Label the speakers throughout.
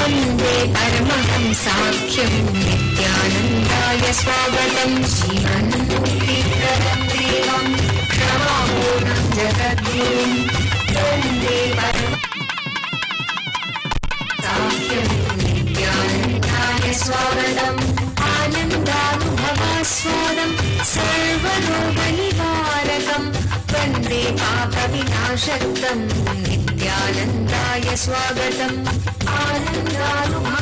Speaker 1: वन्दे परमहंसाख्यं नित्यानन्दाय स्वागतं श्रीमन्मूर्तिधरं देवं क्षमापूर्णं जगद्गुरुं वन्दे परमहंसाख्यं नित्यानन्दाय स्वागतम् आनन्दानुभवास्वादं सर्वरोगनिवारकं वन्दे पापविनाशक्तं नित्यानन्दाय स्वागतम् आनन्दानुभवास्वादं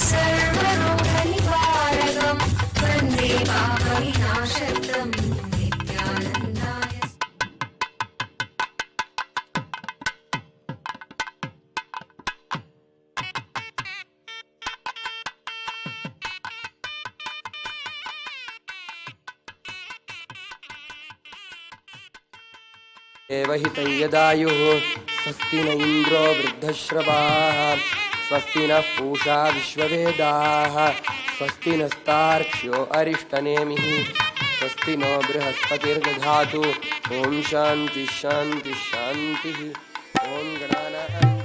Speaker 1: सर्वरोगनिवारकं वन्दे पापविनाशक्तं नित्यानन्दाय।
Speaker 2: एवहितं यदायुः स्वस्ति न इन्द्रो वृद्धश्रवाः स्वस्ति नः पूषा विश्ववेदाः स्वस्ति नस्तार्क्ष्यो अरिष्टनेमिः स्वस्ति नो बृहस्पतिर्दधातु ॐ शान्ति शान्ति शान्तिः ॐ गणानां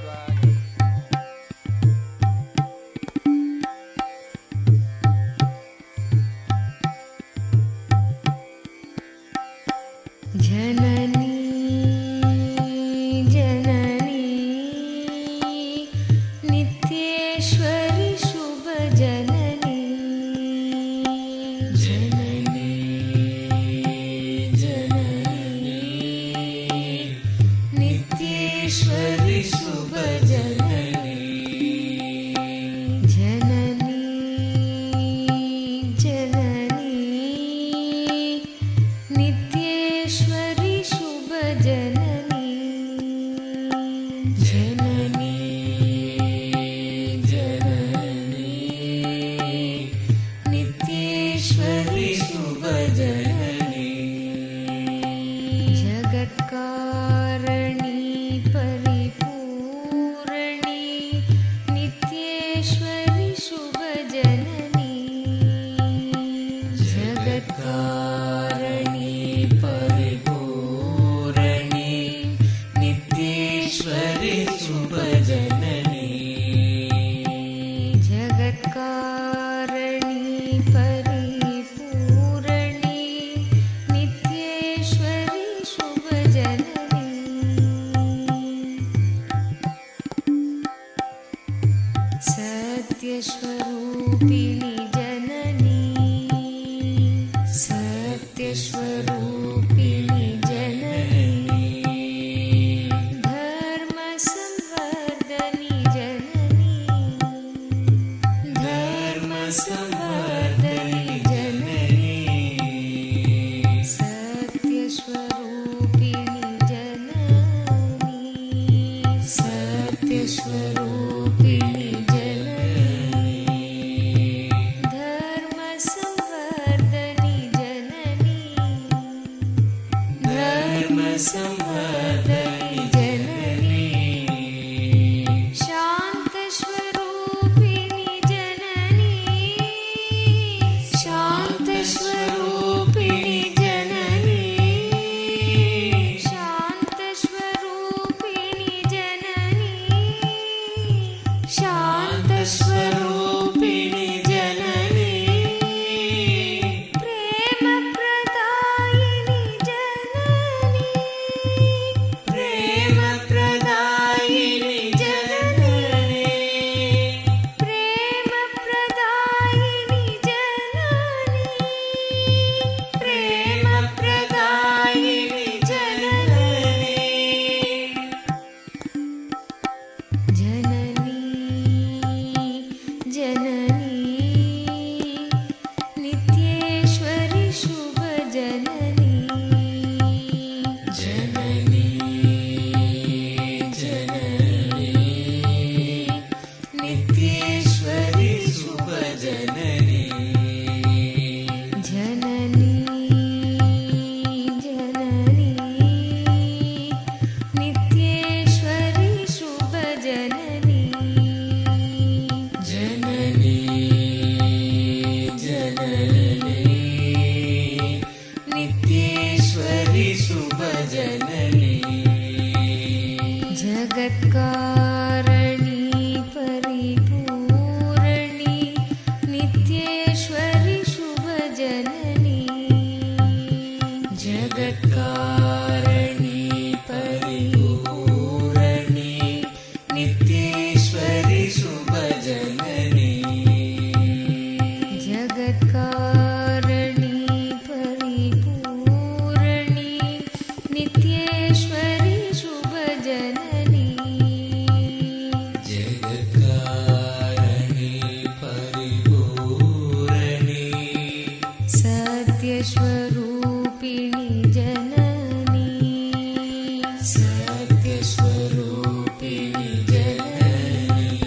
Speaker 1: जननी नित्येश्वरि शुभ जननी जननी जननी नित्येश्वरि शुभ जननी जननी जननी नित्येश्वरि शुभ जननी जननी नित्येश्वरि शुभ जननी जगत्कारिणी परिपूर्णी नित्येश्वरि शुभ जननी जगत्कारिणी परिपूर्णी नित्येश्वरि शुभ जननी जगत्कारिणी परिपूर्णी नित्येश्वरि शुभ जननी सत्यस्वरूपिणी जननी सत्यस्वरूपिणी जननी धर्मसंवर्धनी जननी धर्मसंवर्धनी जननी सत्यस्वरूपिणी जननी सत्यस्वरूपिणी जननी धर्मसंवर्धनी जननी धर्मसंवर्धनी जननी शान्तस्वरूपिणी जननी शान्तस्वरूपिणी जननी शान्तस्वरूपिणी जननी शान्तस्वरूपिणी जननी प्रेमप्रदायिनी जननी प्रेमप्रदायिनी जननी प्रेमप्रदायिनी जननी प्रेमप्रदायिनी जननी जननी
Speaker 3: नित्येश्वरि शुभजननी
Speaker 1: जगत्कारणि परिपूरणि नित्येश्वरि शुभजननी
Speaker 3: जगत्कारणि परिपूरणि
Speaker 1: सत्यस्वरूपिणि जननी
Speaker 3: सत्यस्वरूपिणि जननी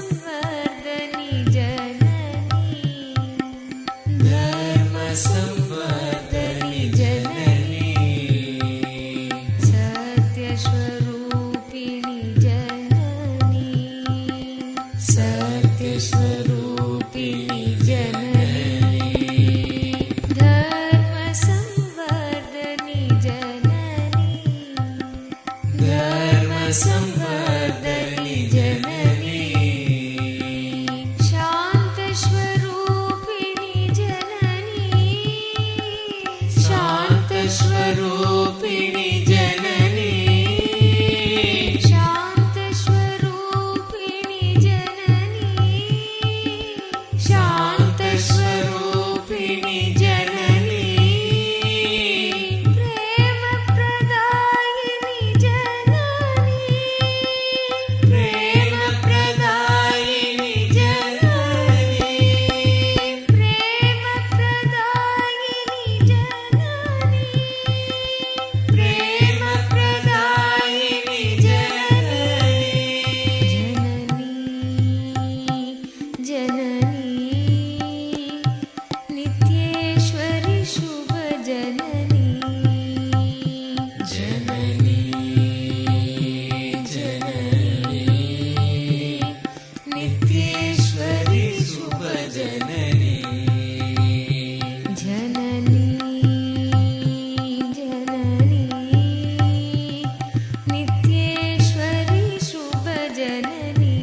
Speaker 1: धर्मसंवर्धनि जननी
Speaker 3: धर्मसंवर्धनि जननी
Speaker 1: सत्यस्वरूपिणि जननी
Speaker 3: सत्यस्वरूपिणि जननी
Speaker 1: धर्मसंवर्धनि जननी
Speaker 3: धर्मसंवर्धनि जननी
Speaker 1: शान्तस्वरूपिणि जननी
Speaker 3: शान्तस्वरूपिणि जननी
Speaker 1: शान्तस्वरूपिणि जननी
Speaker 3: शान्तस्वरूपिणि जननी
Speaker 1: प्रेमप्रदायिनि जननी
Speaker 3: प्रेमप्रदायिनि जननी
Speaker 1: प्रेमप्रदायिनि जननी
Speaker 3: प्रेमप्रदायिनि जननी
Speaker 1: जननी नित्येश्वरि शुभजननी
Speaker 3: जननी जननी नित्येश्वरि शुभजननी
Speaker 1: जननी जननी नित्येश्वरि शुभजननी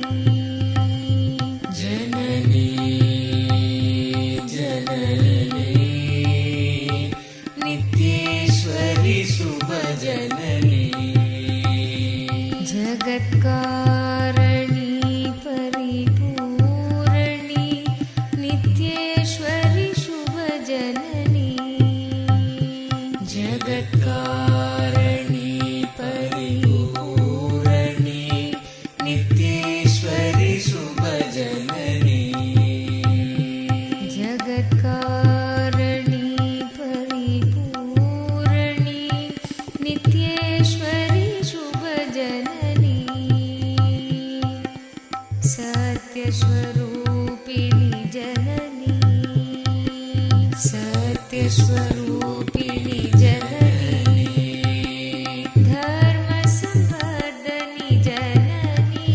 Speaker 3: जननी जननी नित्येश्वरि शुभजननी
Speaker 1: जगत्कारणि परिपूरणि नित्येश्वरि शुभजननी
Speaker 3: जगत्कारणि परिपूरणि नित्येश्वरि शुभजननी
Speaker 1: जगत्कारणि परिपूरणि नित्येश्वरि शुभजननी सत्यस्वरूपिणि जननी
Speaker 3: सत्यस्वरूपिणि जननी
Speaker 1: धर्मसंवर्धनि जननी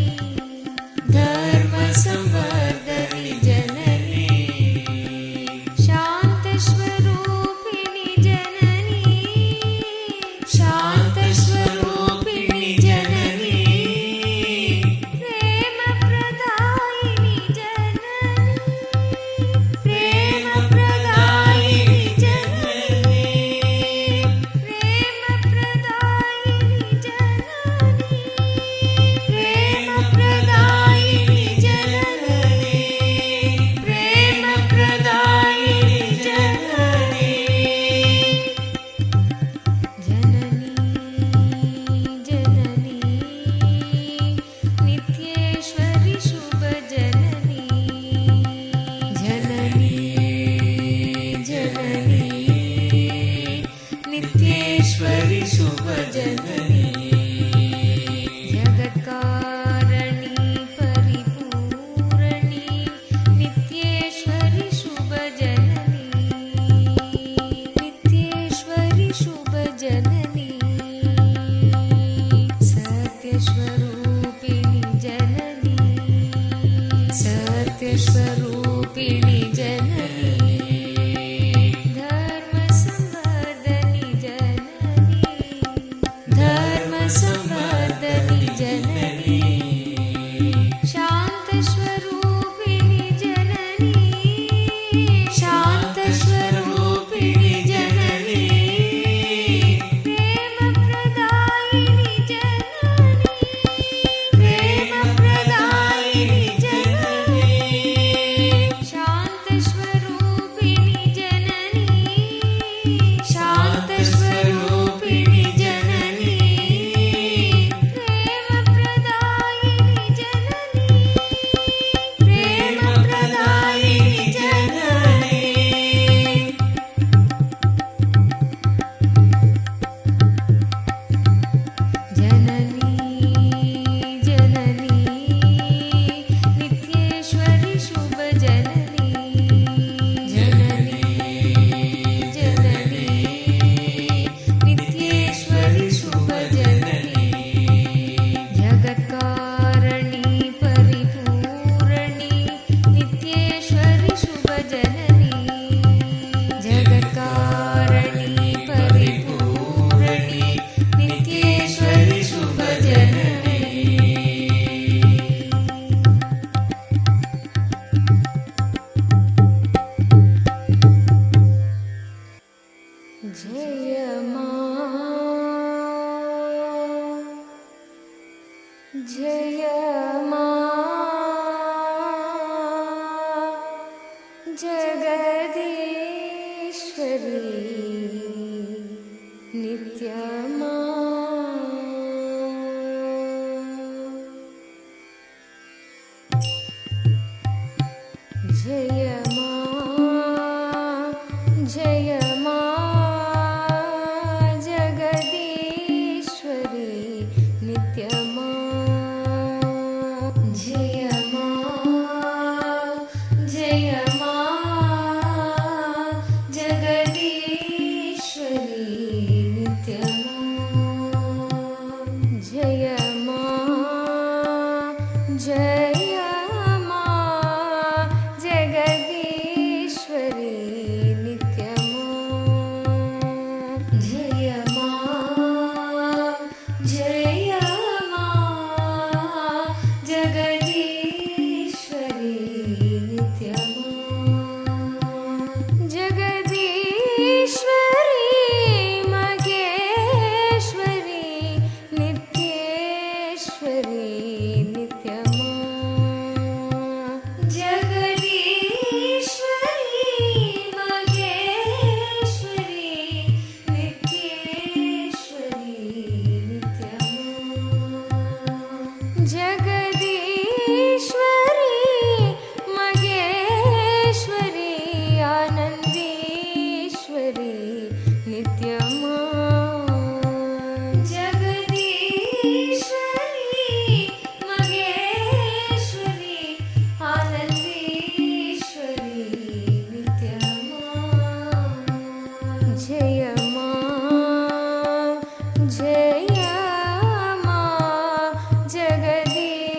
Speaker 3: धर्मसंवर्धनि जननी
Speaker 1: शान्तस्वरूपिणि जननी
Speaker 3: शान्तस्वरूपिणि जननी
Speaker 1: प्रेमप्रदायिनि जननी
Speaker 3: प्रेमप्रदायिनि जननी
Speaker 1: प्रेमप्रदायिनि जननी
Speaker 3: प्रेमप्रदायिनि जननी प्रेमप्रदायिनि जननी
Speaker 1: जननी नित्येश्वरि शुभजननी
Speaker 3: जननी जननी नित्येश्वरि शुभजननी
Speaker 1: जगत्कारणि परिपूरणि नित्येश्वरि शुभजननी नित्येश्वरि शुभजननी सत्यस्वरूपिणि जननी
Speaker 3: सत्यस्वरूपिणि जननी
Speaker 1: धर्मसंवर्धनि जननी
Speaker 3: धर्मसंवर्धनि जननी
Speaker 1: शान्तस्वरूपिणि जननी
Speaker 3: शान्तस्वरूपिणि जननी
Speaker 1: प्रेमप्रदायिनि जननी जय मा जगदीश्वरी नित्यमा जय मा जगदीश्वरी नित्यमा जय मा जगदीश्वरी नित्यमा जय मा जगदीश्वरी नित्यमा जय मा जगदीश्वरी नित्यमा जगदीश्वरी मगेश्वरी नित्येश्वरी नित्यमा जगदीश्वरी मगेश्वरी नित्येश्वरी नित्यमा जगदीश्वरी मगेश्वरी आनंदीश्वरी नित्यमा जगदीश्वरी मगेश्वरी आनंदीश्वरी नित्यमा जय मा Jagadishwari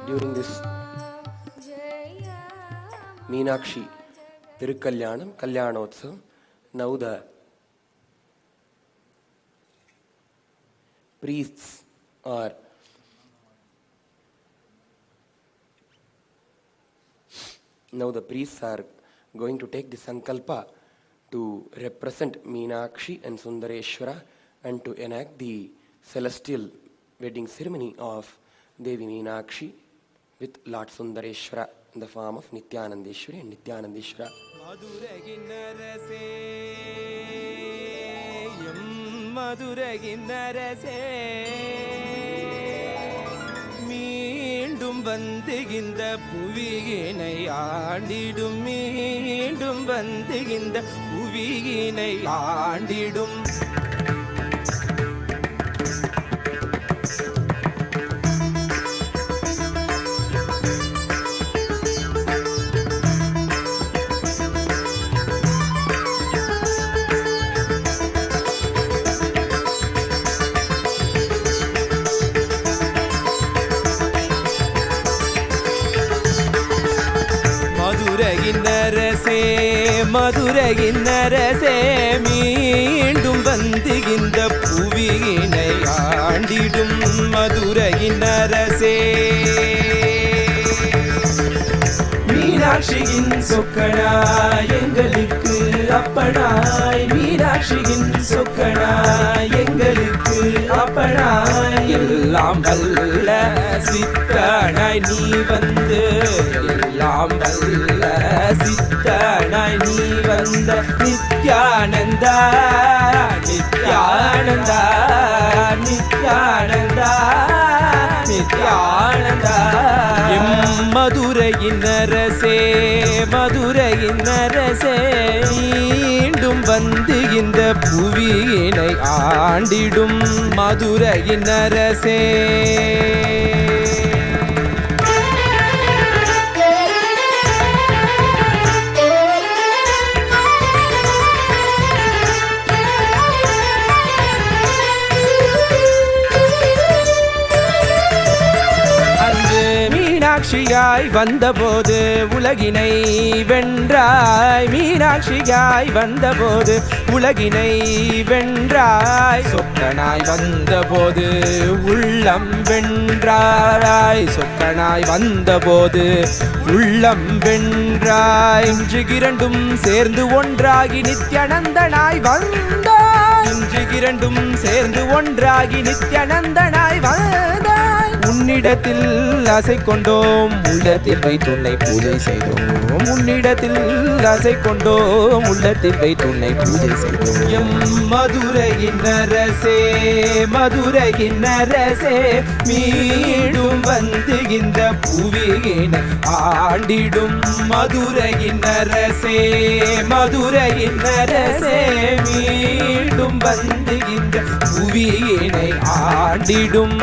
Speaker 2: during this Meenakshi Tirukalyanam, Kalyanotsavam, now the priests are going to take the Sankalpa to represent Meenakshi and Sundareshwara and to enact the celestial wedding ceremony of Devi Meenakshi with Lord Sundareshwara in the form of Nityanandeshwari and Nityanandeshwara.
Speaker 4: மீண்டும் வந்து இந்த புவியினை ஆண்டிடும், மீண்டும் வந்து இந்த புவியினை ஆண்டிடும். மதுரையின் அரசே மீண்டும் வந்து இந்த புவியினை ஆண்டிடும், மதுரையின் அரசே. மீனாட்சியின் சொக்கனாய் எங்களுக்கு அப்பனாய், மீனாட்சியின் சொக்கனாய் எங்களுக்கு அப்பனாய், எல்லாம் வல்ல சித்தனாய் நீ வந்து, எல்லாம் வல்ல சித்தனாய் நீ வந்த நித்யானந்தா, நித்யானந்தா, நித்யானந்தா, நித்யானந்தா. மதுரையின் அரசே, மதுரையின் அரசே மீண்டும் வந்து இந்த புவியினை ஆண்டிடும், மதுரையின் அரசே. மீனாட்சியாய் வந்தபோது உலகினை வென்றாய், மீனாட்சியாய் வந்தபோது உலகினை வென்றாய், சொக்கனாய் வந்தபோது உள்ளம் வென்றாய், சொக்கனாய் வந்தபோது உள்ளம் வென்றாய். இன்று இரண்டும் சேர்ந்து ஒன்றாகி நித்யானந்தனாய் வந்தாய், இன்று இரண்டும் சேர்ந்து ஒன்றாகி நித்யானந்தனாய் வந்தாய். உன்னிடத்தில் ஆசை கொண்டோம், உள்ளத்தில் வைத்துன்னை பூஜை செய்தோம், உன்னிடத்தில் ஆசை கொண்டோம், உள்ளத்தில் வைத்துன்னை பூஜை செய்தோம். எம் மதுரையின் அரசே, மதுரையின் அரசே மீண்டும் வந்து இந்த புவியினை ஆண்டிடும், மதுரையின் அரசே, மதுரையின் அரசே மீண்டும் வந்து இந்த புவியினை ஆண்டிடும்.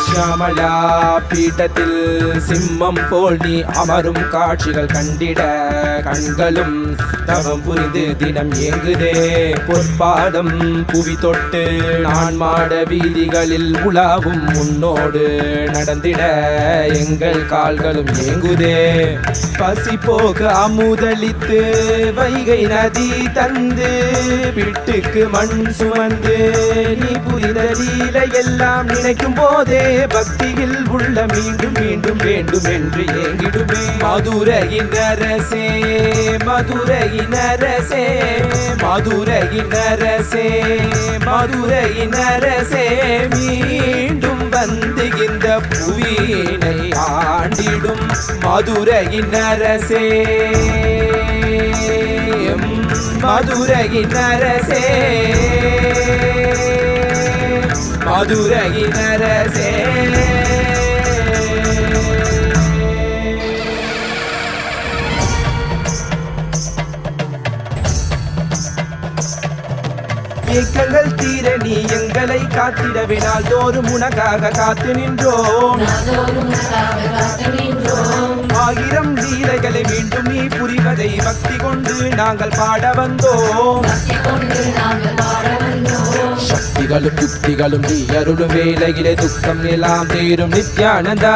Speaker 4: ஷியாமலா பீட்டத்தில் சிம்மம் போல் நீ அமரும் காட்சிகள் கண்டிட கண்களும் தவம் புரிந்து தினம் ஏங்குதே. பொற்பாதம் புவி தொட்டு நான் மாட வீதிகளில் உலாவும் முன்னோடு நடந்திட எங்கள் கால்களும் ஏங்குதே. பசி போக அமுதளித்து வைகை நதி தந்து பிட்டுக்கு மண் சுமந்து நீ புரிந்த லீலை எல்லாம் நினைக்கும் போதே பக்தியில் உள்ள மீண்டும் மீண்டும் வேண்டும் என்று ஏங்கிடுமே. மதுரையின் அரசே, மதுரையின் அரசே, மதுரையின் அரசே, மதுரையின் அரசே மீண்டும் வந்து மண்ணினை ஆண்டிடும் மதுரையின் அரசே, மதுரையின் அரசே, மதுரையின் அரசே. ஏக்கங்கள் தீர நீ எங்களை காத்திடவே நாள்தோறும் உனக்காக காத்து நின்றோம். ஆயிரம் லீலைகளை மீண்டும் நீ புரிவதை பக்தி கொண்டு நாங்கள் பாட வந்தோம். சக்திகளும் யுக்திகளும் நீ அருளும் வேலையிலே துக்கம் எல்லாம் தீரும் நித்யானந்தா.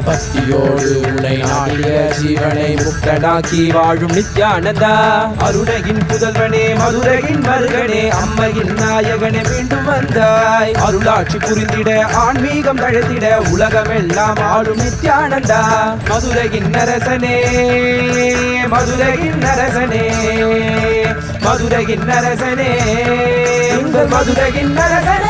Speaker 4: பக்தியோடு உனை நாடிய ஜீவனை முக்தனாக்கி வாழும் நித்யானந்தா. அருணையின் புதல்வனே மதுரையின் மருகனே அம்மையின் நாயகனே மீண்டும் வந்தாய். அருளாட்சி புரிந்திட ஆன்மீகம் தழைத்திட உலகமெல்லாம் ஆளும் நித்யானந்தா. மதுரையின் அரசனே, மதுரையின் அரசனே, மதுரையின் அரசனே, எங்கள் மதுரையின் அரசனே.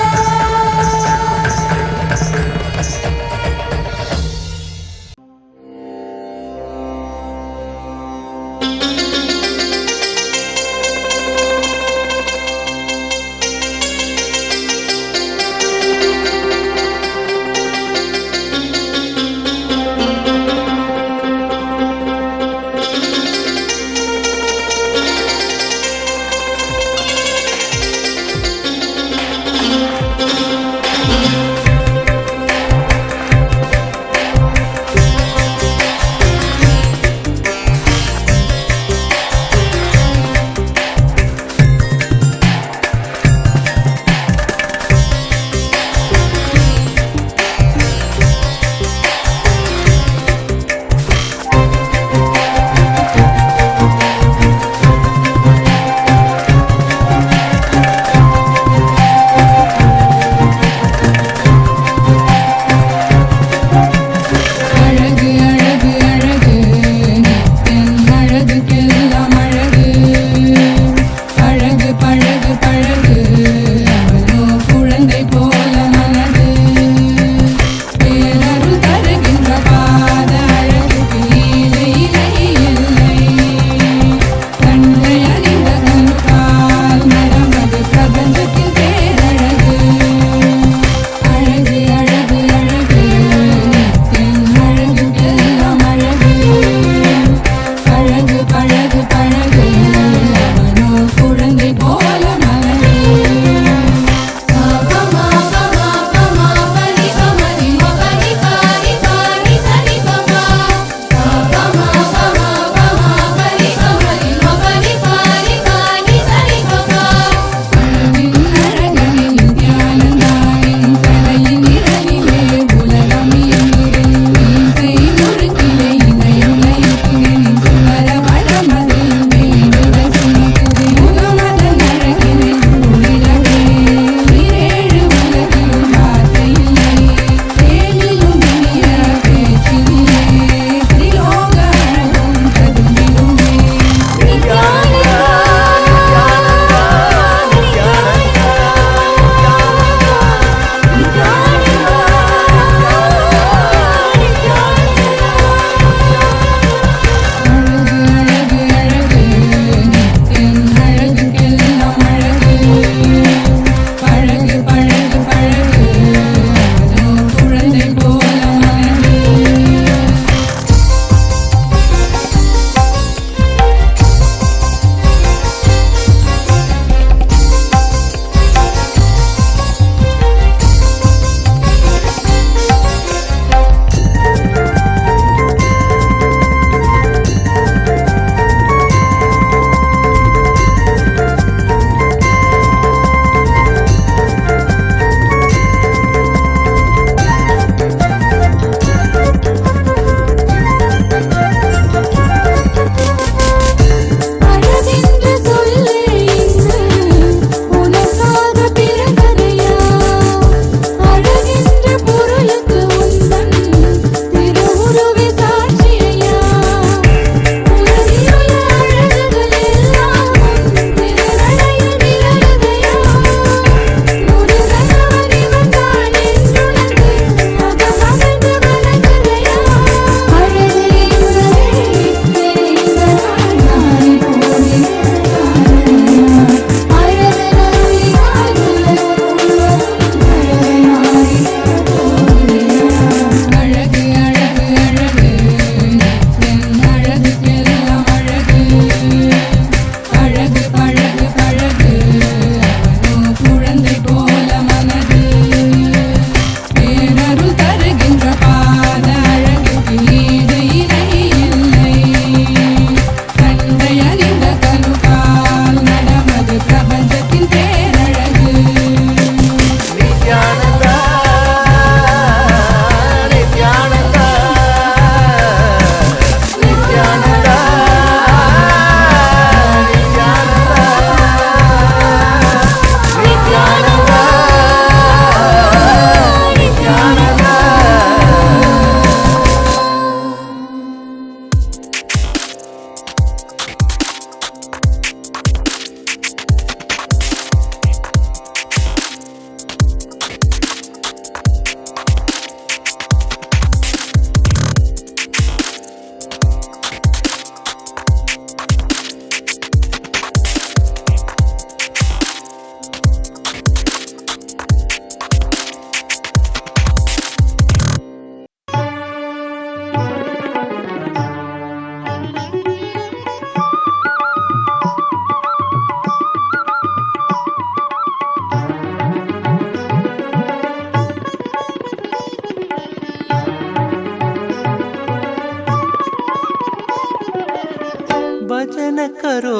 Speaker 5: करो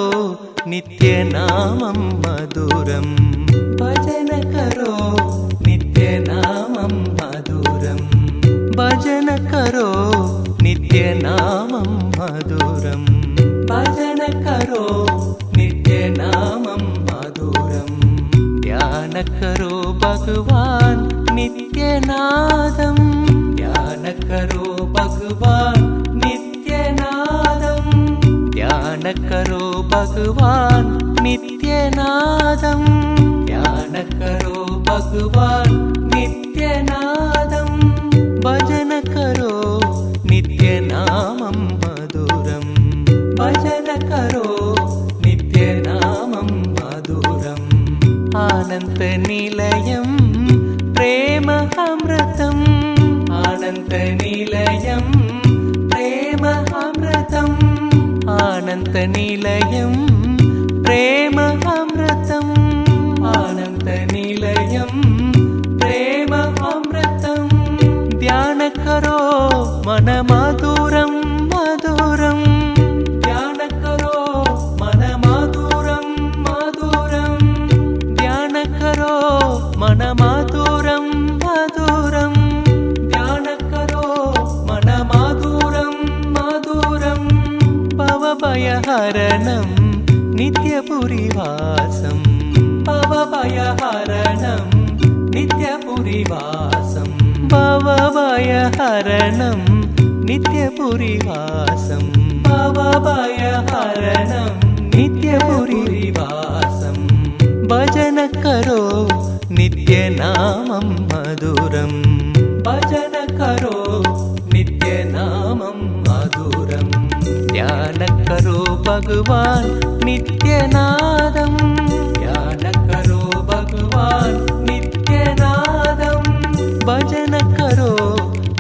Speaker 5: नित्य नामं मधुरं भजन करो नित्य नामं मधुरं भजन करो नित्य नामं मधुरं भजन करो नित्य नामं मधुरं ध्यान करो भगवान नित्यनादं ध्यान करो भगवान नित्यनादं ध्यान करो भगवान नित्यनादं ध्यान करो भगवान नित्यनादं भजन करो नित्य नामं मधुरं भजन करो नित्य नामं मधुरम् आनन्द निलयं प्रेम अमृतम् आनन्द निलयं प्रेम अमृतम् आनन्द निलयं प्रेम अमृतम् आनन्द निलयं प्रेम अमृतम् ध्यान करो मन मधुरं मधुरं ध्यान करो मन मधुरं मधुरं ध्यान करो मन मधुरं मधुरं ध्यान करो मन मधुरं मधुरं भवभयहरणं नित्यपुरीवासं भवभयहरणं नित्यपुरीवासं भवभयहरणं नित्यपुरीवासं भवभयहरणं नित्यपुरीवासं भजन करो नित्य नामं मधुरं भजन करो नित्य नामं मधुरं ध्यान करो भगवान नित्यनादं ध्यान करो भगवान नित्यनादं भजन करो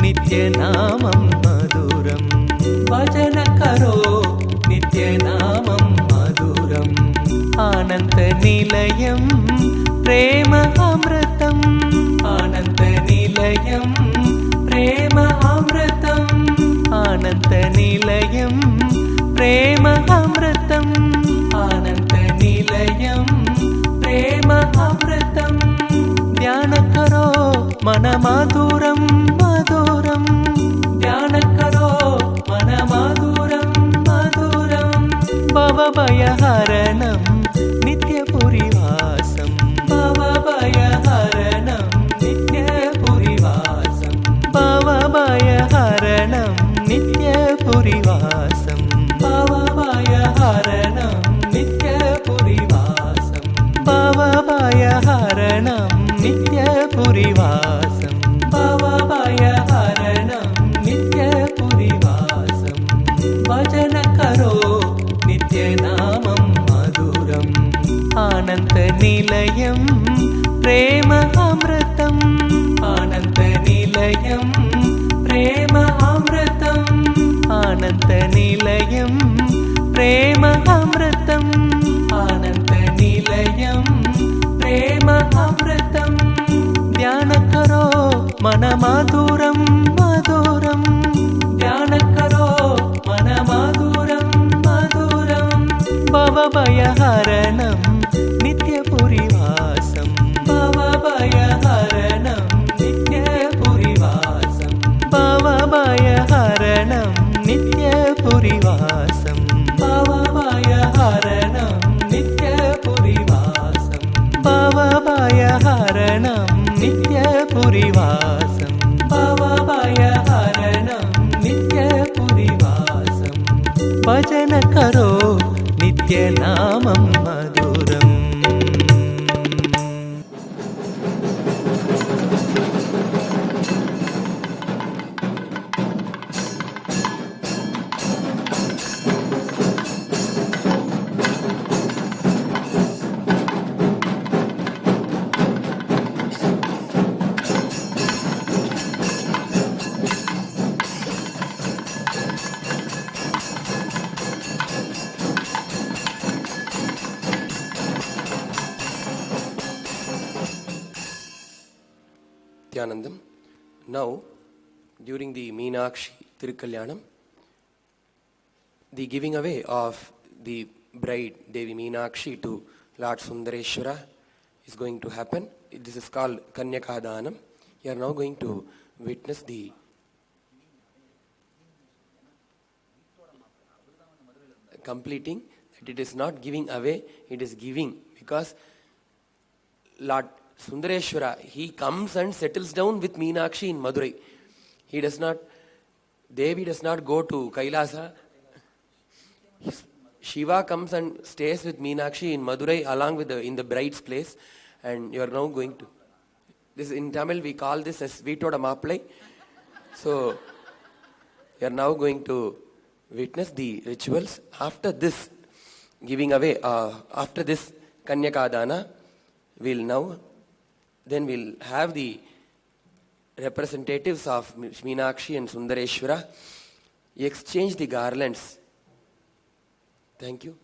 Speaker 5: नित्य नामं मधुरं भजन करो नित्य नामं मधुरम् आनन्द निलयं प्रेम अमृतम् आनन्द निलयं प्रेम अमृतम् आनन्द निलयं प्रेम अमृतम् आनन्द निलयं प्रेम अमृतम् ध्यान करो मन मधुरं मधुरं ध्यान करो मन मधुरं मधुरं भवभयहरणं नित्यपुरीवासं भवभयहरणं नित्यपुरीवासं भवभयहरणं नित्यपुरीवासं भवभयहरणं नित्यपुरीवासं भवभयहरणं नित्यपुरीवासं भवभयहरणं नित्यपुरीवासं भजन करो नित्य नामं मधुरम् आनन्द निलयं प्रेम अमृतम् आनन्द निलयं प्रेम अमृतम् आनन्द निलयं प्रेम अमृतम् आनन्द निलयं प्रेम अमृतम् ध्यान करो मन मधुरं मधुरं ध्यान करो मन मधुरं मधुरं भवभयहरणं नित्यपुरीवासं भवभयहरणं नित्यपुरीवासं भवभयहरणं नित्यपुरीवासं भवभयहरणं नित्यपुरीवासं भवभयहरणं नित्यपुरीवासं भवभयहरणं नित्यपुरीवासं भजन करो नित्य नामं मधुरम्
Speaker 2: Nityanandam. Now, during the Meenakshi Tirukalyanam, the giving away of the bride Devi Meenakshi to Lord Sundareshwara is going to happen. This is called Kanyakadanam. You are now going to witness the completing, that it is not giving away, it is giving, because Lord Sundareshwara, he comes and settles down with Meenakshi in Madurai. He does not, Devi does not go to Kailasa. Shiva comes and stays with Meenakshi in Madurai along with in the bride's place, and you are now going to, this in Tamil we call this as Veetoda Maappalai. So you are now going to witness the rituals. After this giving away, after this Kanyakadana, we'll have the representatives of Meenakshi and Sundareshwara exchange the garlands. Thank you.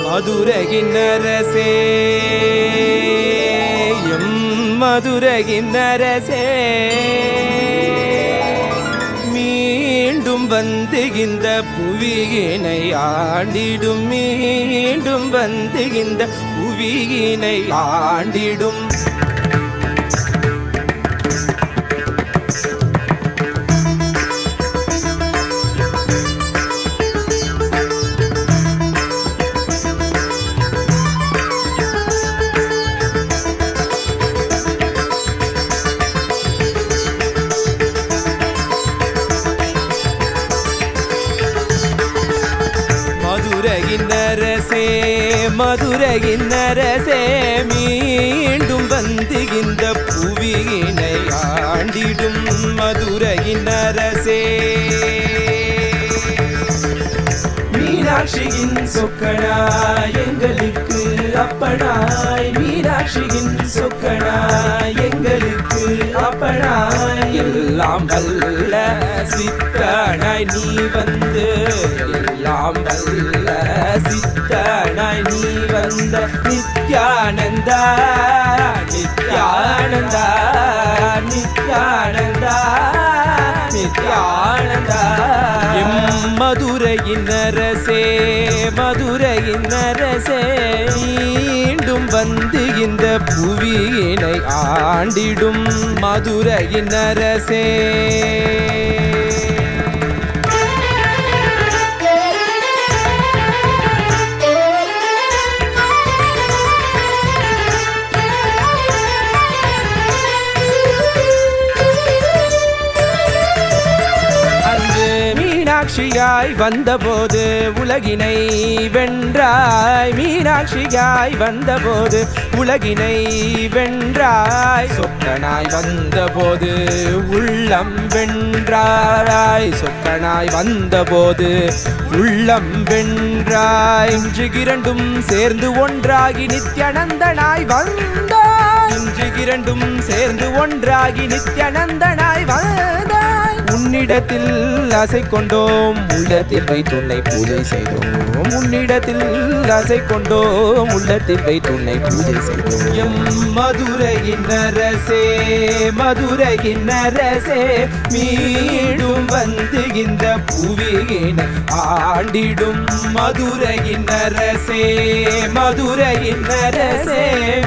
Speaker 4: மதுரகின்னரசே மதுரகின்னரசே மீண்டும் வந்து இந்த புவியினை ஆண்டிடும், மீண்டும் வந்து இந்த புவியினை ஆண்டிடும். மதுரகின்னரசே மதுரகின்னரசே மீண்டும் வந்து இந்த புவியினை ஆண்டிடும். மதுரகின்னரசே மீனாட்சியின் சொக்கனாய் எங்களுக்கு அப்பனாய், மீனாட்சியின் சொக்கனாய் எங்களுக்கு அப்பனாய், எல்லாம் வல்ல சித்தனாய் நீ வந்து, எல்லாம் வல்ல சித்தனாய் நீ வந்த நித்யானந்தா நித்யானந்தா நித்யானந்தா நித்யானந்தா. மதுரையின் அரசே மதுரையின் அரசே மீண்டும் வந்து இந்த புவியினை ஆண்டிடும். மதுரையின் அரசே மீனாட்சியாய் வந்தபோது உலகினை வென்றாய், மீனாட்சியாய் வந்தபோது உலகினை வென்றாய், சொக்கனாய் வந்தபோது உள்ளம் வென்றாய், சொக்கனாய் வந்தபோது உள்ளம் வென்றாய். இன்று இரண்டும் சேர்ந்து ஒன்றாகி நித்யானந்தனாய் வந்தாய், இன்று இரண்டும் சேர்ந்து ஒன்றாகி நித்யானந்தனாய் வந்தாய். உன்னிடத்தில் ஆசை கொண்டோம், உள்ளத்தில் வைத்துன்னை பூஜை செய்தோம், உன்னிடத்தில் ஆசை கொண்டோம், உள்ளத்தில் வைத்துன்னை பூஜை செய்தோம். எம் மதுரையின் அரசே மதுரையின் அரசே மீண்டும் வந்து இந்த புவியினை ஆண்டிடும். மதுரையின் அரசே மதுரையின் அரசே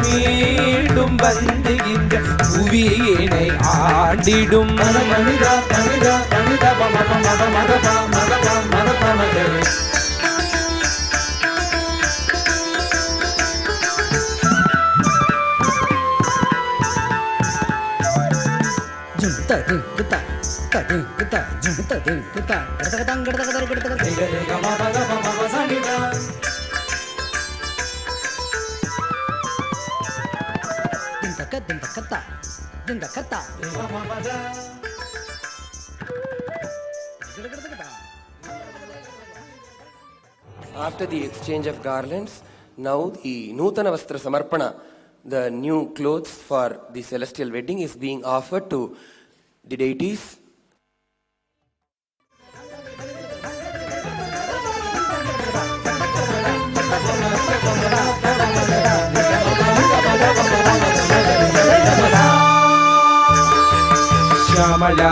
Speaker 4: மீண்டும் வந்து இந்த புவியினை ஆண்டிடும்.
Speaker 2: After the exchange of garlands, now the Nutana Vastra Samarpana, the new clothes for the celestial wedding, is being offered to the deities.
Speaker 4: Kamala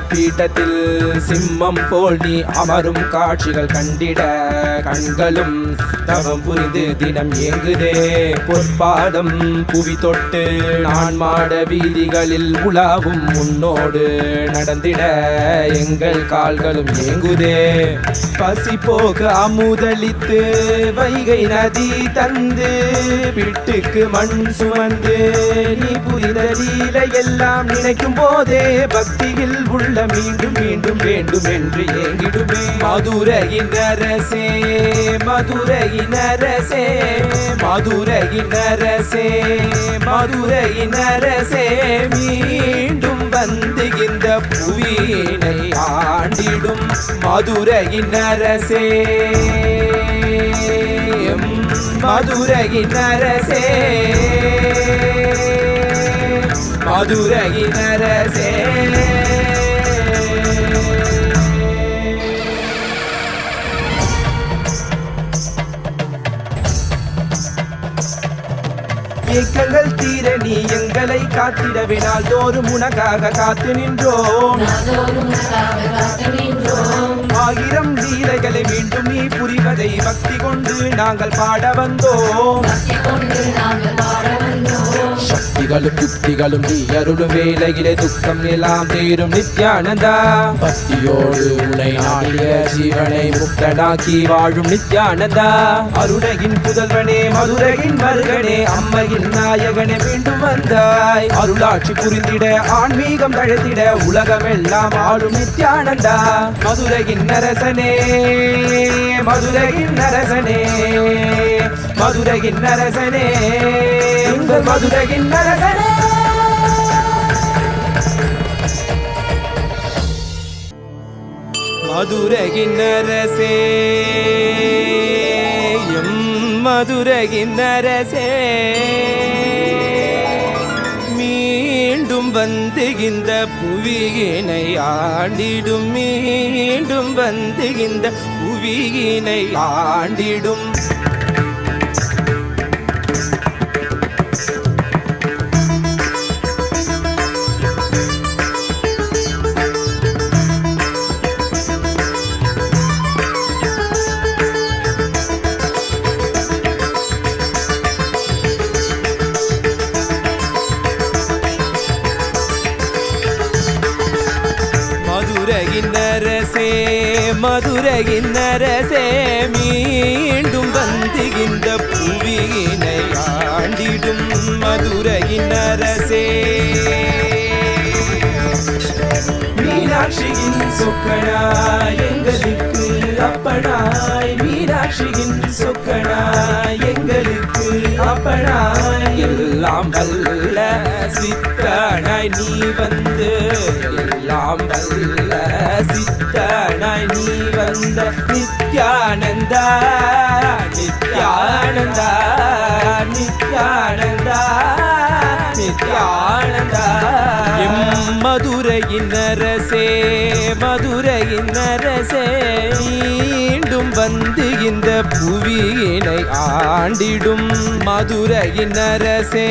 Speaker 4: பீட்டத்தில் சிம்மம் போல் நீ அமரும் காட்சிகள் கண்டிட கண்களும் தவம் புரிந்து தினம் ஏங்குதே பொற்பாதம் புவி தொட்டு நான் மாட வீதிகளில் உலாவும் முன்னோடு நடந்திட எங்கள் கால்களும் ஏங்குதே பசி போக அமுதளித்து வைகை நதி தந்து பிட்டுக்கு மண் சுமந்து நீ புரிந்த லீலை எல்லாம் நினைக்கும் போதே பக்தியில் உள்ள மீண்டும் மீண்டும் வேண்டும் என்று ஏங்கிடுமே மதுரையின் அரசே மதுரையின் அரசே மதுரையின் அரசே மதுரையின் அரசே மீண்டும் வந்து இந்த புவியினை ஆண்டிடும் மதுரையின் அரசே மதுரையின் அரசே மதுரையின் அரசே ஏக்கங்கள் தீர நீ எங்களை காத்திடவே நாள்தோறும் உனக்காக காத்து நின்றோம் ஆயிரம் லீலைகளை மீண்டும் நீ புரிவதை பக்தி கொண்டு நாங்கள் பாட வந்தோம் சக்திகளும் யுக்திகளும் நீ அருளும் வேலையிலே துக்கம் எல்லாம் தீரும் நித்யானந்தா பக்தியோடு உன்னை நாடிய ஜீவனை முக்தனாக்கி வாழும் நித்யானந்தா அருணகின் புதல்வனே மதுரையின் மருகனே அம்மையின் நாயகனே மீண்டும் வந்தாய் அருளாட்சி புரிந்திட ஆன்மீகம் தழைத்திட உலகமெல்லாம் ஆளும் நித்யானந்தா மதுரையின் அரசனே மதுரையின் அரசனே மதுரையின் அரசனே எங்கள் மதுரையின் அரசனே மதுரையின் அரசே மதுரையின் அரசே மீண்டும் வந்து இந்த புவியினை ஆண்டிடும் மீண்டும் வந்து இந்த புவியினை ஆண்டிடும் மதுரையின் அரசே மதுரையின் அரசே மீண்டும் வந்து இந்த புவியினை ஆண்டிடும் மதுரையின் அரசே மீனாட்சியின் சொக்கனாய் எங்களுக்கு அப்பனாய் மீனாட்சியின் சொக்கனாய் எங்களுக்கு அப்பனாய் எல்லாம் வல்ல சித்தனாய் நீ வந்து எல்லாம் வல்ல சித்தனாய் நீ வந்த நித்யானந்தா நித்யானந்தா நித்யானந்தா நித்யானந்தா மதுரையின் அரசே மதுரையின் அரசே மீண்டும் வந்து இந்த புவியினை ஆண்டிடும் மதுரையின் அரசே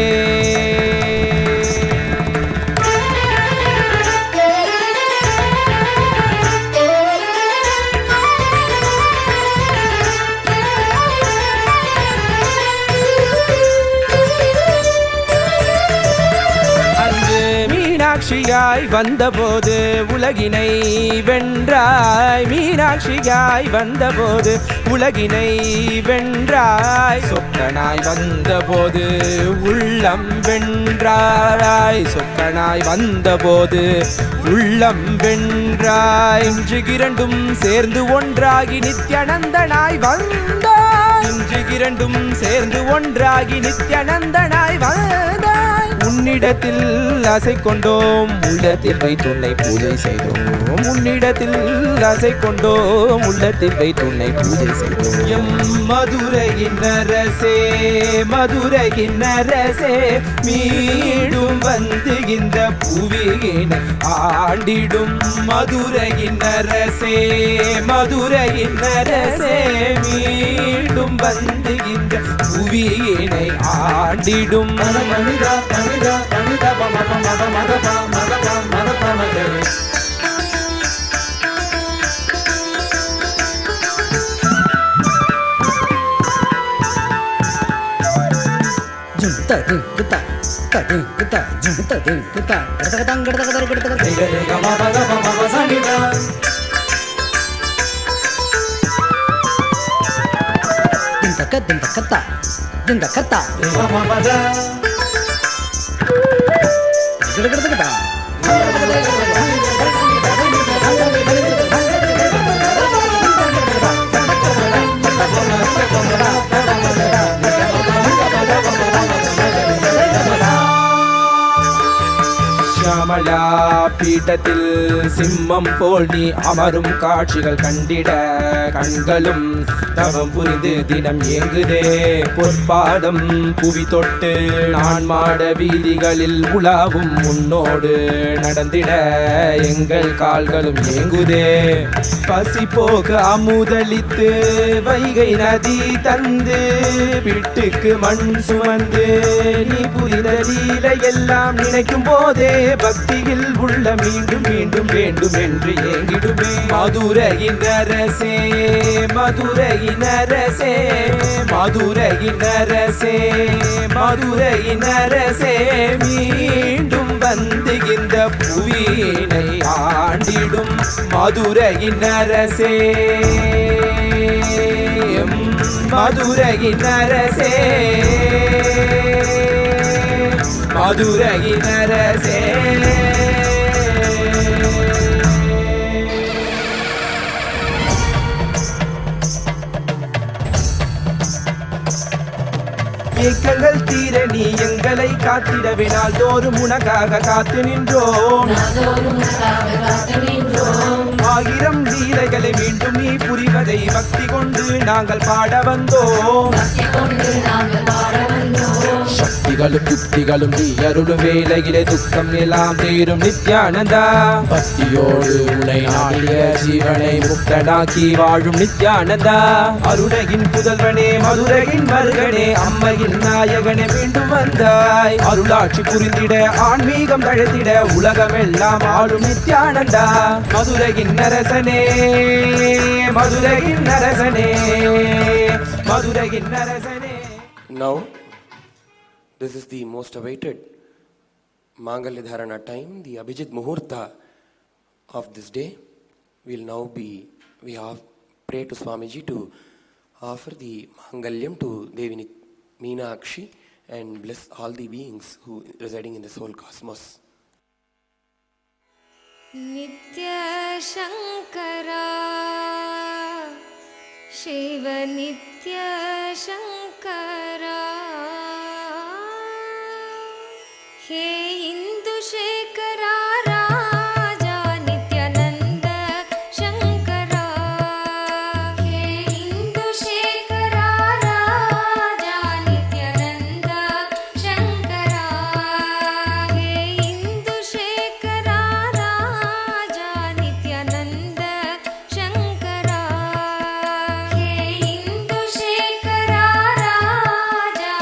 Speaker 4: மீனாட்சியாய் வந்தபோது உலகினை வென்றாய் மீனாட்சியாய் வந்தபோது உலகினை வென்றாய் சொக்கனாய் வந்தபோது உள்ளம் வென்றாய் சொக்கனாய் வந்தபோது உள்ளம் வென்றாய் இன்று இரண்டும் சேர்ந்து ஒன்றாகி நித்யானந்தனாய் வந்தாய் இன்று இரண்டும் சேர்ந்து ஒன்றாகி நித்யானந்தனாய் வந்தாய் உன்னிடத்தில் ஆசை கொண்டோம் உள்ளத்தில் வைத்துன்னை பூஜை செய்தோம் உன்னிடத்தில் ஆசை கொண்டோம் உள்ளத்தில் வைத்துன்னை பூஜை செய்தோம் எம் மதுரையின் அரசே மதுரையின் அரசே மீண்டும் வந்து இந்த புவியினை ஆண்டிடும் மதுரையின் அரசே மதுரையின் அரசே மீண்டும் வந்து இந்த புவியினை ஆண்டிடும்
Speaker 6: மனிதா மனிதா மனிதா மனிதா மனிதா மனிதா மனிதா
Speaker 4: ശ്യാമളാ പീഠത്തിൽ സിംഹം പോൽ നീ അമരും കാഴ്ചകൾ കണ്ടിട കൺകളും തവം പുരിந்து தினம் ஏங்குதே பொற்பாதம் புவி தொட்டு நான் மாட வீதிகளில் உலாவும் உன்னோடு நடந்திட எங்கள் கால்களும் ஏங்குதே பசி போக அமுதளித்து வைகை நதி தந்து வீட்டுக்கு மண் சுமந்து நீ புரிந்த லீலை எல்லாம் நினைக்கும் போதே பக்தியில் உள்ள மீண்டும் மீண்டும் வேண்டும் என்று ஏங்கிடுமே மதுரையின் அரசே மதுரையின் அரசே மதுரையின் அரசே மதுரையின் அரசே மீண்டும் வந்து இந்த புவியினை ஆண்டிடும் மதுரையின் அரசே மதுரையின் அரசே மதுரையின் அரசே ஏக்கங்கள் தீர நீ எங்களை காத்திடவே நாள்தோறும் உனக்காக காத்து நின்றோம் ஆயிரம் லீலைகளை மீண்டும் நீ புரிவதை பக்தி கொண்டு நாங்கள் பாட வந்தோம் சக்திகளும் யுக்திகளும் நீ அருளும் வேலையிலே துக்கம் எல்லாம் தீரும் நித்யானந்தா பக்தியோடு உன்னை நாடிய ஜீவனை முக்தனாக்கி வாழும் நித்யானந்தா அருணகின் புதல்வனே மதுரையின் மருகனே அம்மையின் நாயகனே மீண்டும் வந்தாய் அருளாட்சி புரிந்திட ஆன்மீகம் தழைத்திட உலகமெல்லாம் ஆளும் நித்யானந்தா மதுரையின் அரசனே மதுரையின் அரசனே மதுரையின் அரசனே.
Speaker 2: Now, this is the most awaited Mangalya Dharana time, the Abhijit Muhurta of this day. We have pray to Swamiji to offer the Mangalyam to Devi Meenakshi and bless all the beings who residing in the soul cosmos.
Speaker 1: Nitya Shankara Shiva Nitya Shankara He Hindu Shekara Raja Nityananda Shankara He Hindu Shekara Raja Nityananda Shankara He Hindu Shekara Raja Nityananda Shankara He Hindu Shekara Raja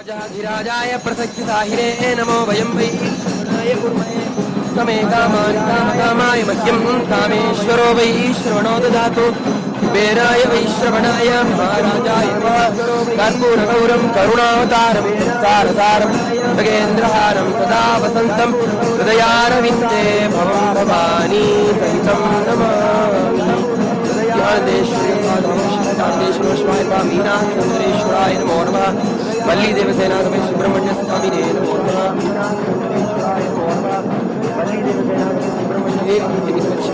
Speaker 2: राजाधिराजाय प्रसक्ति साहिरे नमो वयं वै श्रवणाय कुर्महे समे कामानि कामकामाय मह्यं कामेश्वरो वै श्रवणो ददातु कुबेराय वै श्रवणाय महाराजाय कर्पूरगौरं करुणावतारं सारसारं खगेन्द्रहारं सदा वसन्तं हृदयारविन्दे भवं भवानी सहितं नमामि ध्यानदेश्वराय मीनाक्षेश्वराय नमो नमः वल्लीदेवसेनाधमे सुब्रह्मण्य स्वामिने नमो नमः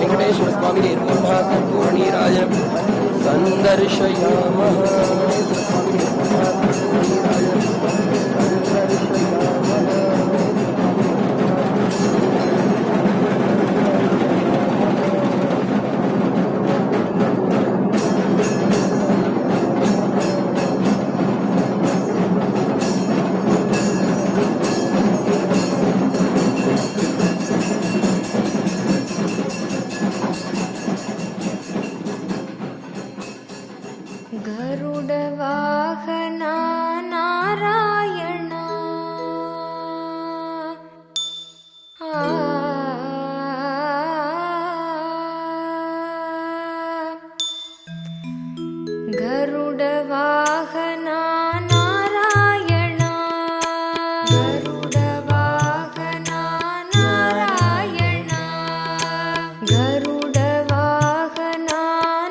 Speaker 2: वेंकटेश्वर स्वामिने नमो नमः कर्पूरनीराज संदर्शयामः
Speaker 1: गरुडवाहना Narayana गरुडवाहना Narayana गरुडवाहना Narayana गरुडवाहना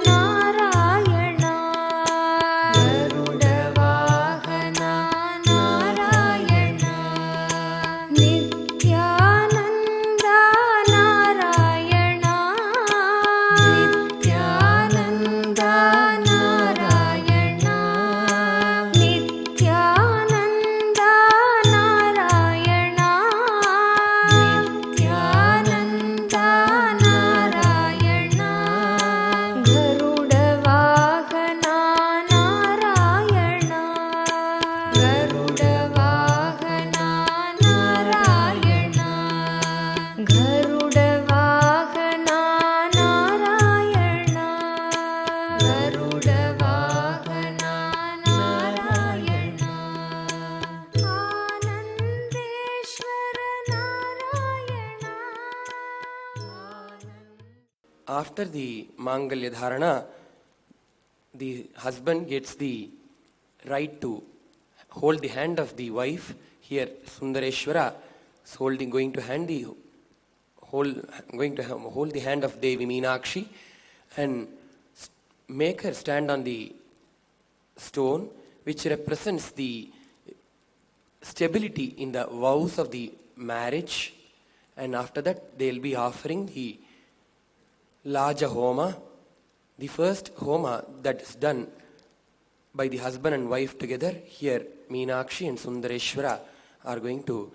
Speaker 1: Narayana गरुडवाहना Narayana Nityanand Narayana Nityanand Narayana Nityanand Narayana Nityanand Narayana गरुडवाहना Narayana गरुडवाहना Narayana गरुडवाहना Narayana गरुडवाहना Narayana Anandeshwar Narayana
Speaker 2: After the Mangalya Dharana, the husband gets the right to hold the hand of the wife. Here Sundareshwara is going to hold the hand of Devi Meenakshi and make her stand on the stone, which represents the stability in the vows of the marriage. And after that they will be offering the Laja Homa, the first Homa that is done by the husband and wife together. Here Meenakshi and Sundareshwara are going to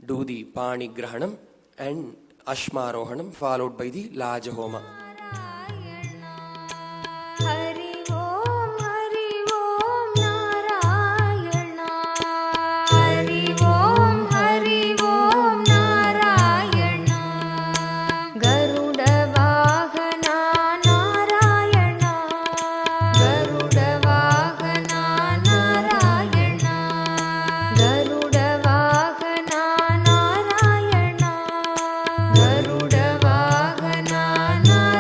Speaker 2: do the Pani Grahanam and Ashmarohanam, followed by the Laja Homa.
Speaker 1: Hari ओम नारायणा हरि ओम नारायणा गरुडवाहना नारायणा गरुडवाहना नारायणा गरुडवाहना नारायणा गरुडवाहना नारायणा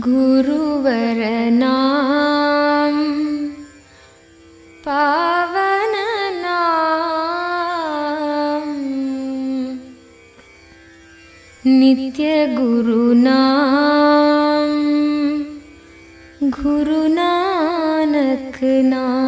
Speaker 1: गुरुवर नाम पावन नाम नित्य गुरु नाम गुरु नानक नाम।